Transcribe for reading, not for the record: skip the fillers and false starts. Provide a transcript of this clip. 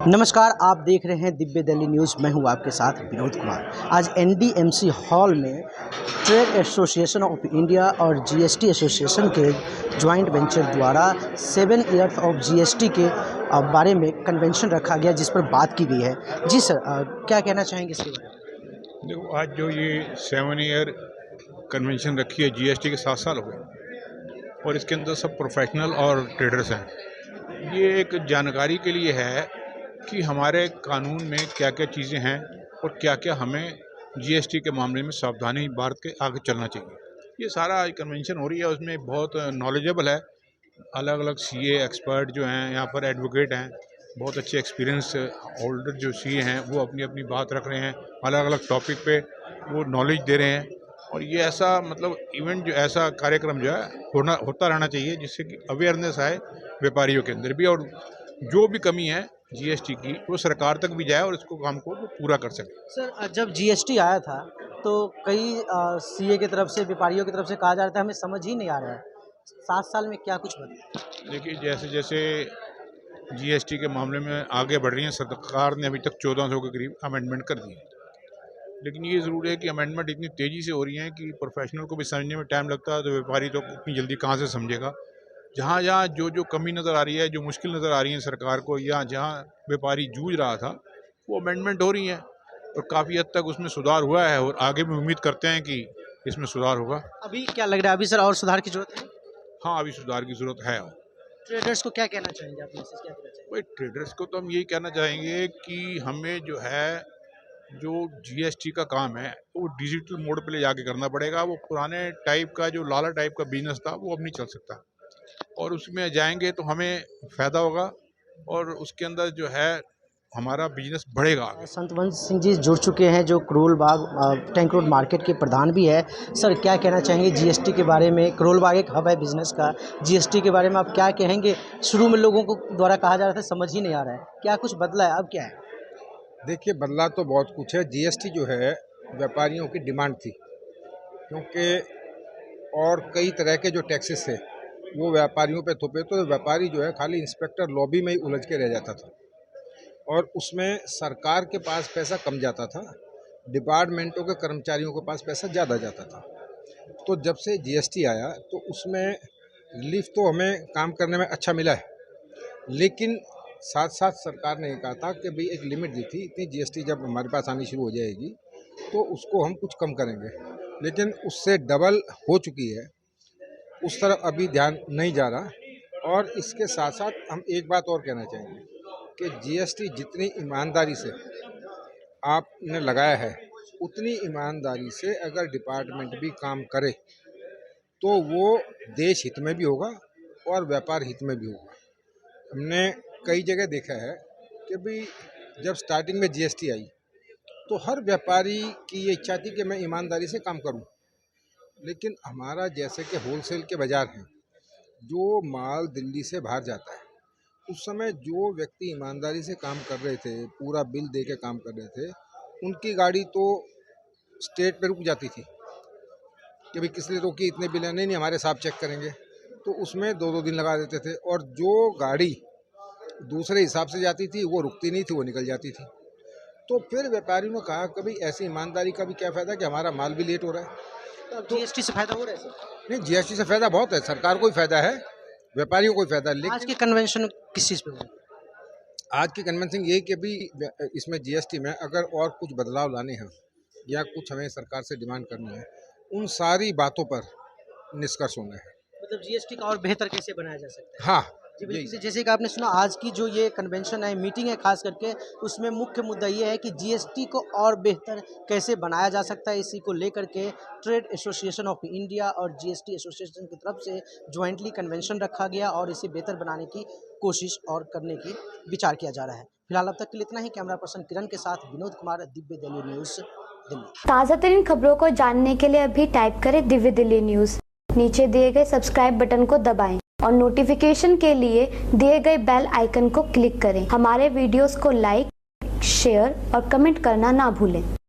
नमस्कार, आप देख रहे हैं दिव्य दिल्ली न्यूज़। मैं हूं आपके साथ विनोद कुमार। आज एनडीएमसी हॉल में ट्रेड एसोसिएशन ऑफ इंडिया और जीएसटी एसोसिएशन के जॉइंट वेंचर द्वारा 7 ईयर्स ऑफ जीएसटी के बारे में कन्वेंशन रखा गया, जिस पर बात की गई है। जी सर, क्या कहना चाहेंगे इसके बारे में? देखो, आज जो ये 7 ईयर कन्वेंशन रखी है, जीएसटी के 7 साल हो गए और इसके अंदर सब प्रोफेशनल और ट्रेडर्स हैं। ये एक जानकारी के लिए है कि हमारे कानून में क्या क्या चीज़ें हैं और क्या क्या हमें जीएसटी के मामले में सावधानी बरत के आगे चलना चाहिए। ये सारा आज कन्वेंशन हो रही है, उसमें बहुत नॉलेजेबल है। अलग अलग सीए एक्सपर्ट जो हैं, यहाँ पर एडवोकेट हैं, बहुत अच्छे एक्सपीरियंस होल्डर जो सीए हैं, वो अपनी अपनी बात रख रहे हैं। अलग अलग टॉपिक पे वो नॉलेज दे रहे हैं और ये ऐसा मतलब इवेंट जो ऐसा कार्यक्रम जो है होता रहना चाहिए, जिससे कि अवेयरनेस आए व्यापारियों के अंदर भी, और जो भी कमी है जीएसटी की वो सरकार तक भी जाए और इसको काम को पूरा कर सके। सर, जब जीएसटी आया था तो कई सीए की तरफ से, व्यापारियों की तरफ से कहा जा रहा था हमें समझ ही नहीं आ रहा है। 7 साल में क्या कुछ बदला? देखिए, जैसे जैसे जीएसटी के मामले में आगे बढ़ रही है, सरकार ने अभी तक 1400 के करीब अमेंडमेंट कर दिए, लेकिन ये ज़रूर है कि अमेंडमेंट इतनी तेज़ी से हो रही है कि प्रोफेशनल को भी समझने में टाइम लगता है, तो व्यापारी तो इतनी जल्दी कहाँ से समझेगा। जहाँ जहाँ जो कमी नज़र आ रही है, जो मुश्किल नज़र आ रही है सरकार को, या जहाँ व्यापारी जूझ रहा था, वो अमेंडमेंट हो रही हैं और काफ़ी हद तक उसमें सुधार हुआ है और आगे भी उम्मीद करते हैं कि इसमें सुधार होगा। अभी क्या लग रहा है, अभी सर और सुधार की जरूरत है? हाँ, अभी सुधार की ज़रूरत है। ट्रेडर्स को क्या कहना चाहेंगे आप? मैसेज क्या देना चाहेंगे? भाई, ट्रेडर्स को तो हम यही कहना चाहेंगे कि हमें जो है, जो जीएसटी का काम है वो डिजिटल मोड पे ले जाके करना पड़ेगा। वो पुराने टाइप का जो लाला टाइप का बिजनेस था वो अब नहीं चल सकता, और उसमें जाएंगे तो हमें फ़ायदा होगा और उसके अंदर जो है हमारा बिजनेस बढ़ेगा आगे। संतवंत सिंह जी जुड़ चुके हैं, जो Karol Bagh tank road market के प्रधान भी है। सर, क्या कहना चाहेंगे जीएसटी के बारे में? करोल बाग एक हब है बिजनेस का, जीएसटी के बारे में आप क्या कहेंगे? शुरू में लोगों को द्वारा कहा जा रहा था समझ ही नहीं आ रहा है, क्या कुछ बदला है, अब क्या है? देखिए, बदला तो बहुत कुछ है। जीएसटी जो है व्यापारियों की डिमांड थी, क्योंकि और कई तरह के जो टैक्सेस थे वो व्यापारियों पे थोपे, तो व्यापारी जो है खाली इंस्पेक्टर लॉबी में ही उलझ के रह जाता था और उसमें सरकार के पास पैसा कम जाता था, डिपार्टमेंटों के कर्मचारियों के पास पैसा ज़्यादा जाता था। तो जब से जीएसटी आया तो उसमें रिलीफ तो हमें काम करने में अच्छा मिला है, लेकिन साथ साथ सरकार ने कहा था कि भाई एक लिमिट दी थी, इतनी जीएसटी जब हमारे पास आनी शुरू हो जाएगी तो उसको हम कुछ कम करेंगे, लेकिन उससे डबल हो चुकी है। उस तरफ अभी ध्यान नहीं जा रहा। और इसके साथ साथ हम एक बात और कहना चाहेंगे कि जीएसटी जितनी ईमानदारी से आपने लगाया है, उतनी ईमानदारी से अगर डिपार्टमेंट भी काम करे तो वो देश हित में भी होगा और व्यापार हित में भी होगा। हमने कई जगह देखा है कि भाई जब स्टार्टिंग में जीएसटी आई तो हर व्यापारी की ये इच्छा थी कि मैं ईमानदारी से काम करूं, लेकिन हमारा जैसे कि होलसेल के बाज़ार हैं, जो माल दिल्ली से बाहर जाता है, उस समय जो व्यक्ति ईमानदारी से काम कर रहे थे, पूरा बिल दे के काम कर रहे थे, उनकी गाड़ी तो स्टेट पे रुक जाती थी कि भाई किस लिए रोकी, इतने बिल है, नहीं हमारे साहब चेक करेंगे, तो उसमें 2-2 दिन लगा देते थे। और जो गाड़ी दूसरे हिसाब से जाती थी वो रुकती नहीं थी, वो निकल जाती थी। तो फिर व्यापारियों ने कहा कि भाई ऐसी ईमानदारी का भी क्या फ़ायदा कि हमारा माल भी लेट हो रहा है। तो जीएसटी से फायदा हो रहा है सर? नहीं, जीएसटी से फ़ायदा बहुत है, सरकार को ही फ़ायदा है, व्यापारियों को ही फ़ायदा है। आज लेकिन के कन्वेंशन किस चीज़ पे हुआ? आज की कन्वेंशन यही कि भी इसमें जीएसटी में अगर और कुछ बदलाव लाने हैं या कुछ हमें सरकार से डिमांड करनी है, उन सारी बातों पर निष्कर्ष होना है। मतलब जीएसटी का और बेहतर कैसे बनाया जा सकता है? हाँ, जी बिल्कुल। जैसे कि आपने सुना, आज की जो ये कन्वेंशन है, मीटिंग है खास करके, उसमें मुख्य मुद्दा ये है कि जीएसटी को और बेहतर कैसे बनाया जा सकता है। इसी को लेकर के ट्रेड एसोसिएशन ऑफ इंडिया और जीएसटी एसोसिएशन की तरफ से ज्वाइंटली कन्वेंशन रखा गया और इसे बेहतर बनाने की कोशिश और करने की विचार किया जा रहा है। फिलहाल अब तक के लिए इतना ही। कैमरा पर्सन किरण के साथ विनोद कुमार, दिव्य दिल्ली न्यूज़, दिल्ली। ताज़ा तरीन खबरों को जानने के लिए अभी टाइप करें दिव्य दिल्ली न्यूज़। नीचे दिए गए सब्सक्राइब बटन को दबाएं और नोटिफिकेशन के लिए दिए गए बेल आइकन को क्लिक करें। हमारे वीडियोस को लाइक, शेयर और कमेंट करना ना भूलें।